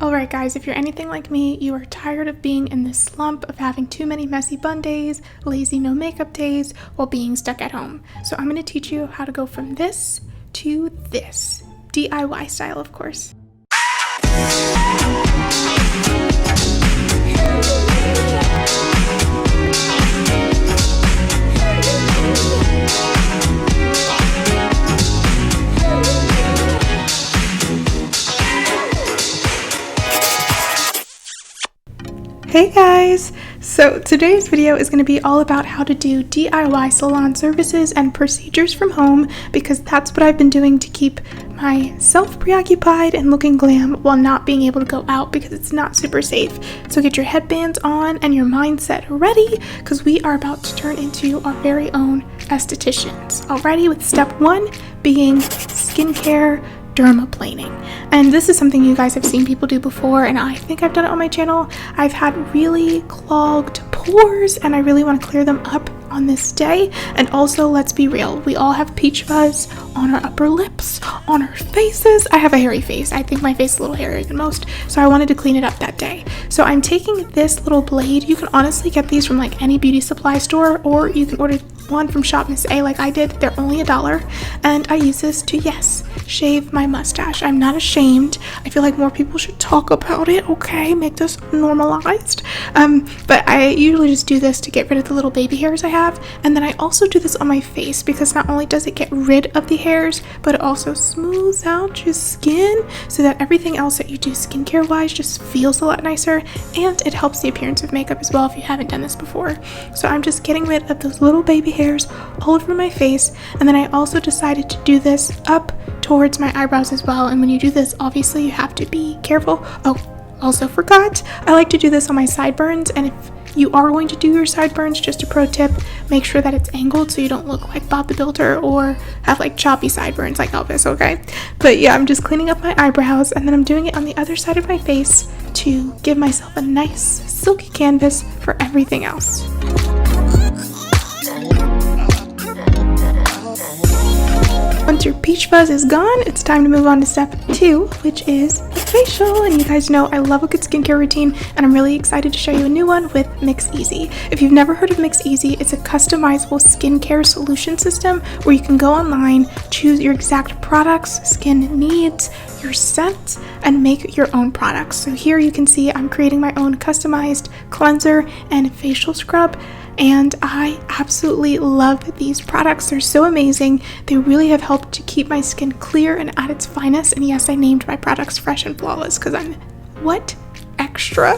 Alright guys, if you're anything like me, you are tired of being in this slump of having too many messy bun days, lazy no makeup days, while being stuck at home. So I'm going to teach you how to go from this to this. DIY style, of course. Hey guys! So today's video is going to be all about how to do DIY salon services and procedures from home, because that's what I've been doing to keep myself preoccupied and looking glam while not being able to go out because it's not super safe. So get your headbands on and your mindset ready, because we are about to turn into our very own estheticians. Alrighty, with step 1 being skincare dermaplaning. And this is something you guys have seen people do before, and I think I've done it on my channel. I've had really clogged pores and I really want to clear them up on this day. And also, let's be real, we all have peach fuzz on our upper lips, on our faces. I have a hairy face. I think my face is a little hairier than most, so I wanted to clean it up that day. So I'm taking this little blade. You can honestly get these from like any beauty supply store, or you can order one from Shop Miss A like I did. They're only $1, and I use this to, yes, shave my mustache. I'm not ashamed. I feel like more people should talk about it, okay? Make this normalized. But I usually just do this to get rid of the little baby hairs I have, and then I also do this on my face because not only does it get rid of the hairs, but it also smooths out your skin so that everything else that you do skincare wise just feels a lot nicer, and it helps the appearance of makeup as well if you haven't done this before. So I'm just getting rid of those little baby hairs all over my face, and then I also decided to do this up towards my eyebrows as well. And when you do this, obviously you have to be careful. Oh, also forgot, I like to do this on my sideburns, and if you are going to do your sideburns, just a pro tip, make sure that it's angled so you don't look like Bob the Builder or have like choppy sideburns like Elvis, okay? But yeah, I'm just cleaning up my eyebrows, and then I'm doing it on the other side of my face to give myself a nice silky canvas for everything else. Once your peach fuzz is gone, it's time to move on to step 2, which is the facial. And you guys know I love a good skincare routine, and I'm really excited to show you a new one with Mix Easy. If you've never heard of Mix Easy, it's a customizable skincare solution system where you can go online, choose your exact products, skin needs, your scent, and make your own products. So here you can see I'm creating my own customized cleanser and facial scrub, and I absolutely love these products. They're so amazing. They really have helped to keep my skin clear and at its finest. And yes, I named my products Fresh and Flawless because I'm extra.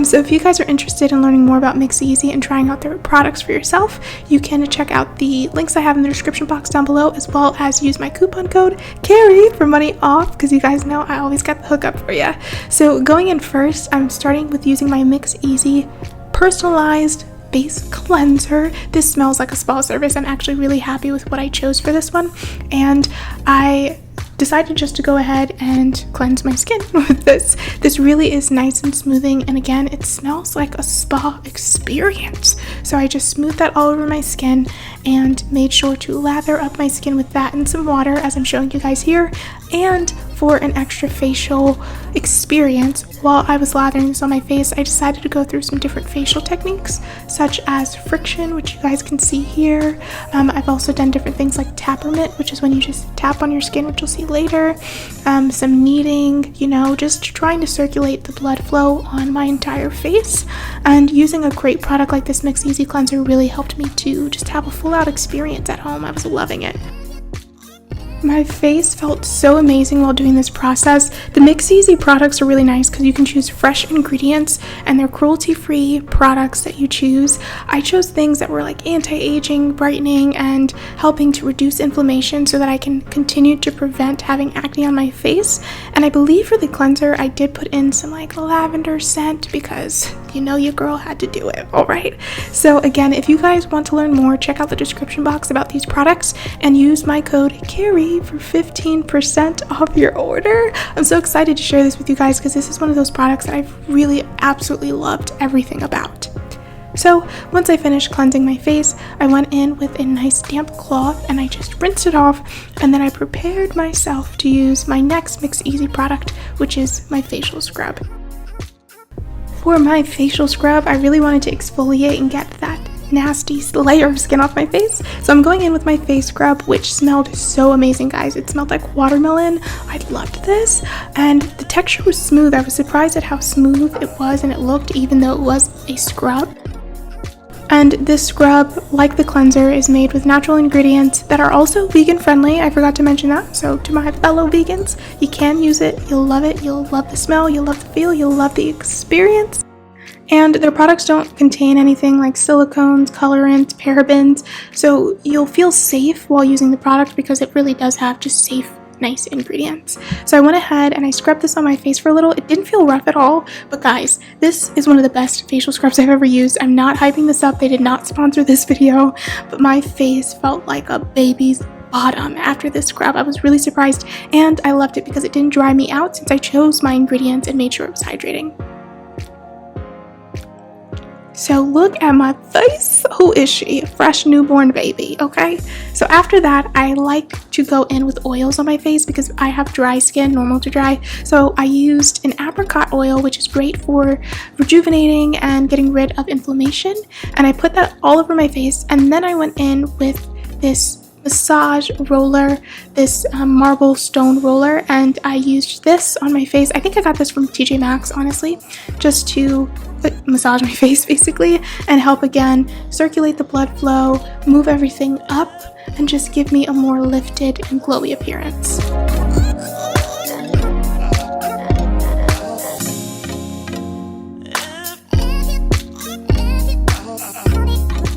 So if you guys are interested in learning more about Mix Easy and trying out their products for yourself, you can check out the links I have in the description box down below, as well as use my coupon code Carrie for money off, because you guys know I always got the hookup for you. So going in first, I'm starting with using my Mix Easy personalized base cleanser. This smells like a spa service. I'm actually really happy with what I chose for this one, and I decided just to go ahead and cleanse my skin with this. This really is nice and smoothing, and again, it smells like a spa experience. So I just smoothed that all over my skin and made sure to lather up my skin with that and some water, as I'm showing you guys here. And for an extra facial experience, while I was lathering this on my face, I decided to go through some different facial techniques, such as friction, which you guys can see here. I've also done different things like tapperment, which is when you just tap on your skin, which you'll see later. Some kneading, just trying to circulate the blood flow on my entire face. And using a great product like this Mix Easy cleanser really helped me to just have a full out experience at home. I was loving it. My face felt so amazing while doing this process. The Mix Easy products are really nice because you can choose fresh ingredients, and they're cruelty-free products that you choose. I chose things that were like anti-aging, brightening, and helping to reduce inflammation so that I can continue to prevent having acne on my face. And I believe for the cleanser, I did put in some like lavender scent because your girl had to do it, all right? So again, if you guys want to learn more, check out the description box about these products and use my code Carrie for 15% off your order. I'm so excited to share this with you guys because this is one of those products that I've really absolutely loved everything about. So once I finished cleansing my face, I went in with a nice damp cloth and I just rinsed it off, and then I prepared myself to use my next Mix Easy product, which is my facial scrub. For my facial scrub, I really wanted to exfoliate and get that nasty layer of skin off my face. So I'm going in with my face scrub, which smelled so amazing, guys. It smelled like watermelon. I loved this, and the texture was smooth. I was surprised at how smooth it was and it looked, even though it was a scrub. And this scrub, like the cleanser, is made with natural ingredients that are also vegan friendly. I forgot to mention that. So to my fellow vegans, you can use it. You'll love it. You'll love the smell. You'll love the feel. You'll love the experience. And their products don't contain anything like silicones, colorants, parabens, so you'll feel safe while using the product because it really does have just safe, nice ingredients. So I went ahead and I scrubbed this on my face for a little. It didn't feel rough at all, but guys, this is one of the best facial scrubs I've ever used. I'm not hyping this up. They did not sponsor this video, but my face felt like a baby's bottom after this scrub. I was really surprised, and I loved it because it didn't dry me out since I chose my ingredients and made sure it was hydrating. So look at my face. Who is she? A fresh newborn baby, okay? So after that, I like to go in with oils on my face because I have dry skin, normal to dry. So I used an apricot oil, which is great for rejuvenating and getting rid of inflammation. And I put that all over my face. And then I went in with this massage roller, this marble stone roller, and I used this on my face. I think I got this from TJ Maxx, honestly, just to massage my face basically and help again circulate the blood flow, move everything up, and just give me a more lifted and glowy appearance.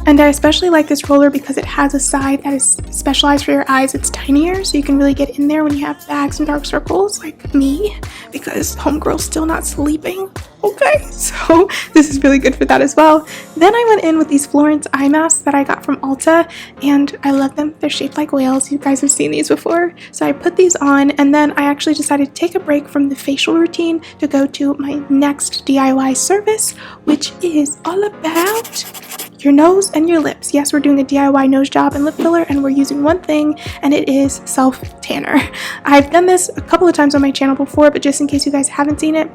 And I especially like this roller because it has a side that is specialized for your eyes. It's tinier, so you can really get in there when you have bags and dark circles like me, because homegirl's still not sleeping. Okay, so this is really good for that as well. Then I went in with these Florence eye masks that I got from Ulta, and I love them. They're shaped like whales. You guys have seen these before. So I put these on, and then I actually decided to take a break from the facial routine to go to my next DIY service, which is all about your nose and your lips. Yes, we're doing a DIY nose job and lip filler, and we're using one thing, and it is self tanner. I've done this a couple of times on my channel before, but just in case you guys haven't seen it,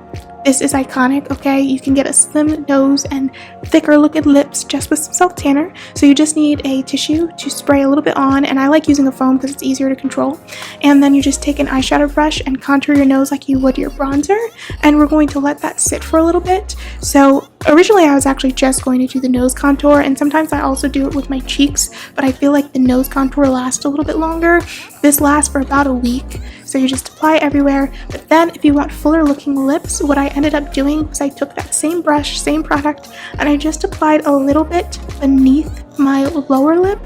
this is iconic, okay? You can get a slim nose and thicker looking lips just with some self tanner. So you just need a tissue to spray a little bit on, and I like using a foam because it's easier to control. And then you just take an eyeshadow brush and contour your nose like you would your bronzer, and we're going to let that sit for a little bit. So originally I was actually just going to do the nose contour, and sometimes I also do it with my cheeks, but I feel like the nose contour lasts a little bit longer. This lasts for about a week, so you just apply it everywhere. But then if you want fuller looking lips, what I ended up doing was I took that same brush, same product, and I just applied a little bit beneath my lower lip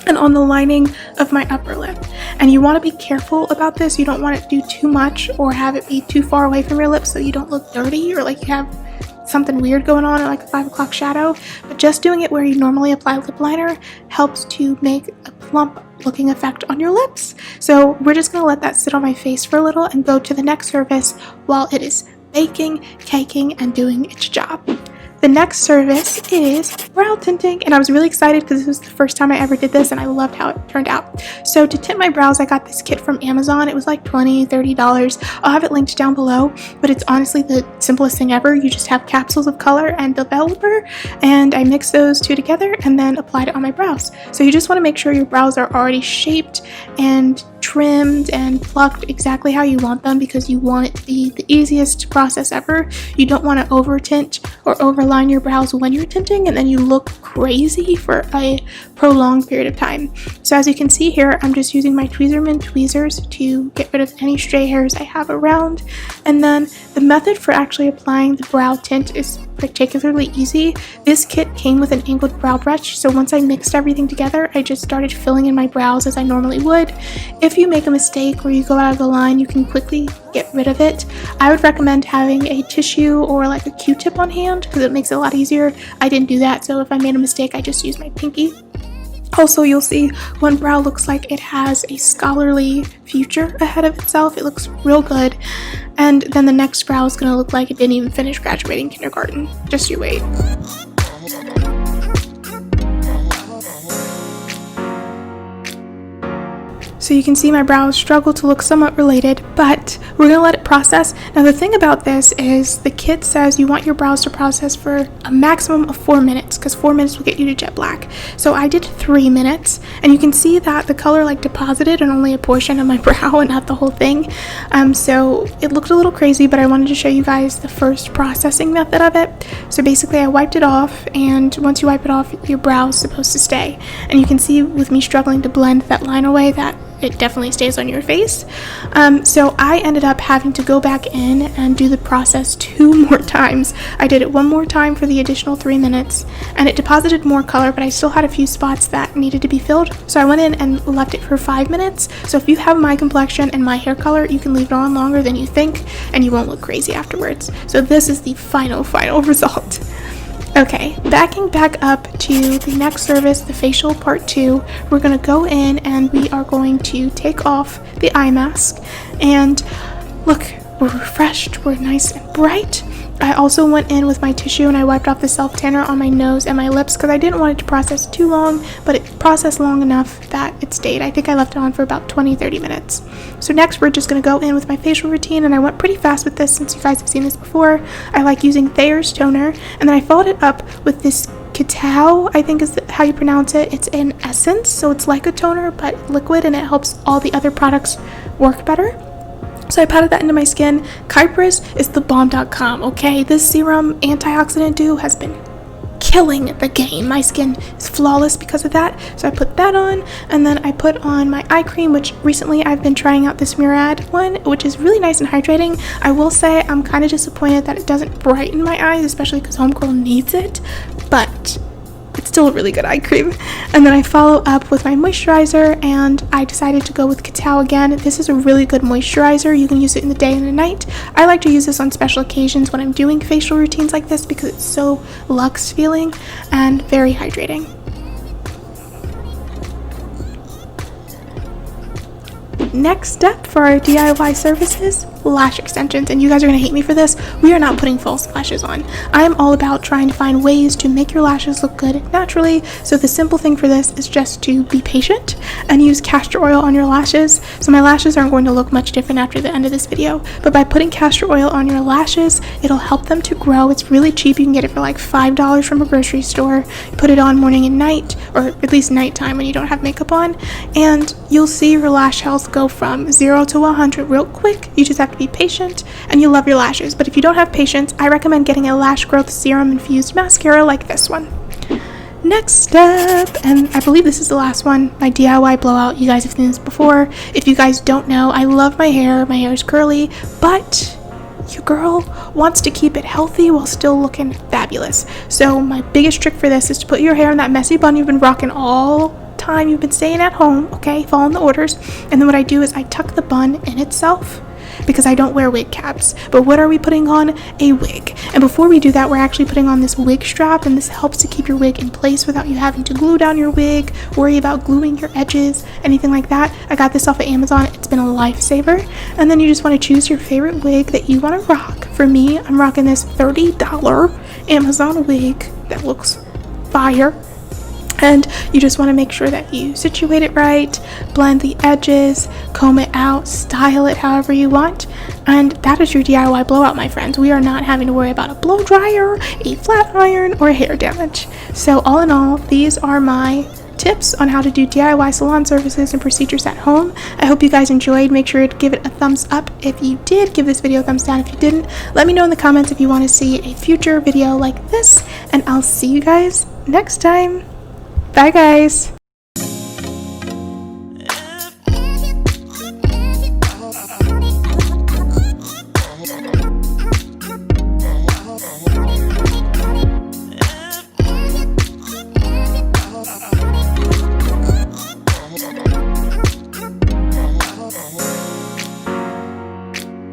and on the lining of my upper lip. And you want to be careful about this. You don't want to do too much or have it be too far away from your lips so you don't look dirty or like you have something weird going on or like a 5 o'clock shadow. But just doing it where you normally apply lip liner helps to make a plump looking effect on your lips. So we're just going to let that sit on my face for a little and go to the next service while it is baking, caking, and doing its job. The next service is brow tinting, and I was really excited because this was the first time I ever did this and I loved how it turned out. So to tint my brows, I got this kit from Amazon. It was like $20, $30. I'll have it linked down below, but it's honestly the simplest thing ever. You just have capsules of color and developer, and I mixed those two together and then applied it on my brows. So you just want to make sure your brows are already shaped and trimmed and plucked exactly how you want them because you want it to be the easiest process ever. You don't want to over tint or overline your brows when you're tinting and then you look crazy for a prolonged period of time. So as you can see here, I'm just using my Tweezerman tweezers to get rid of any stray hairs I have around. And then the method for actually applying the brow tint is particularly easy. This kit came with an angled brow brush, so once I mixed everything together, I just started filling in my brows as I normally would. If you make a mistake or you go out of the line, you can quickly get rid of it. I would recommend having a tissue or like a Q-tip on hand because it makes it a lot easier. I didn't do that, so if I made a mistake, I just used my pinky. Also, you'll see one brow looks like it has a scholarly future ahead of itself. It looks real good. And then the next brow is going to look like it didn't even finish graduating kindergarten. Just you wait. So you can see my brows struggle to look somewhat related, but we're going to let it process. Now the thing about this is the kit says you want your brows to process for a maximum of 4 minutes, because 4 minutes will get you to jet black. So I did 3 minutes, and you can see that the color like deposited in only a portion of my brow and not the whole thing. So it looked a little crazy, but I wanted to show you guys the first processing method of it. So basically I wiped it off, and once you wipe it off, your brow is supposed to stay. And you can see with me struggling to blend that line away that it definitely stays on your face. So I ended up having to go back in and do the process 2 more times. I did it 1 more time for the additional 3 minutes, and it deposited more color, but I still had a few spots that needed to be filled. So I went in and left it for 5 minutes. So if you have my complexion and my hair color, you can leave it on longer than you think, and you won't look crazy afterwards. So this is the final result. Okay, backing back up to the next service, the facial part 2, we're going to go in and we are going to take off the eye mask. And look, we're refreshed, we're nice and bright. I also went in with my tissue and I wiped off the self-tanner on my nose and my lips because I didn't want it to process too long, but it processed long enough that it stayed. I think I left it on for about 20-30 minutes. So next we're just going to go in with my facial routine, and I went pretty fast with this since you guys have seen this before. I like using Thayer's toner, and then I followed it up with this Tacial, I think is how you pronounce it. It's an essence, so it's like a toner but liquid, and it helps all the other products work better. So I patted that into my skin. Kypris is the bomb.com, okay? This serum antioxidant dew has been killing the game. My skin is flawless because of that. So I put that on, and then I put on my eye cream, which recently I've been trying out this Murad one, which is really nice and hydrating. I will say I'm kind of disappointed that it doesn't brighten my eyes, especially because homegirl needs it, but it's still a really good eye cream. And then I follow up with my moisturizer, and I decided to go with Tacial again. This is a really good moisturizer. You can use it in the day and the night. I like to use this on special occasions when I'm doing facial routines like this because it's so luxe feeling and very hydrating. Next step for our DIY services, lash extensions. And you guys are going to hate me for this. We are not putting false lashes on. I'm all about trying to find ways to make your lashes look good naturally. So the simple thing for this is just to be patient and use castor oil on your lashes. So my lashes aren't going to look much different after the end of this video, but by putting castor oil on your lashes, it'll help them to grow. It's really cheap. You can get it for like $5 from a grocery store. You put it on morning and night, or at least nighttime when you don't have makeup on, and you'll see your lash health go from 0 to 100 real quick. You just have to be patient, and you'll love your lashes. But if you don't have patience, I recommend getting a lash growth serum infused mascara like this one. Next step, and I believe this is the last one, my DIY blowout. You guys have seen this before. If you guys don't know, I love my hair. My hair is curly, but your girl wants to keep it healthy while still looking fabulous. So my biggest trick for this is to put your hair in that messy bun you've been rocking all time you've been staying at home, okay, following the orders. And then what I do is I tuck the bun in itself, because I don't wear wig caps. But what are we putting on? A wig. And before we do that, we're actually putting on this wig strap, and this helps to keep your wig in place without you having to glue down your wig, worry about gluing your edges, anything like that. I got this off of Amazon. It's been a lifesaver. And then you just want to choose your favorite wig that you want to rock. For me, I'm rocking this $30 Amazon wig that looks fire. And you just want to make sure that you situate it right, blend the edges, comb it out, style it however you want. And that is your DIY blowout, my friends. We are not having to worry about a blow dryer, a flat iron, or hair damage. So all in all, these are my tips on how to do DIY salon services and procedures at home. I hope you guys enjoyed. Make sure to give it a thumbs up if you did. Give this video a thumbs down if you didn't. Let me know in the comments if you want to see a future video like this, and I'll see you guys next time. Bye guys!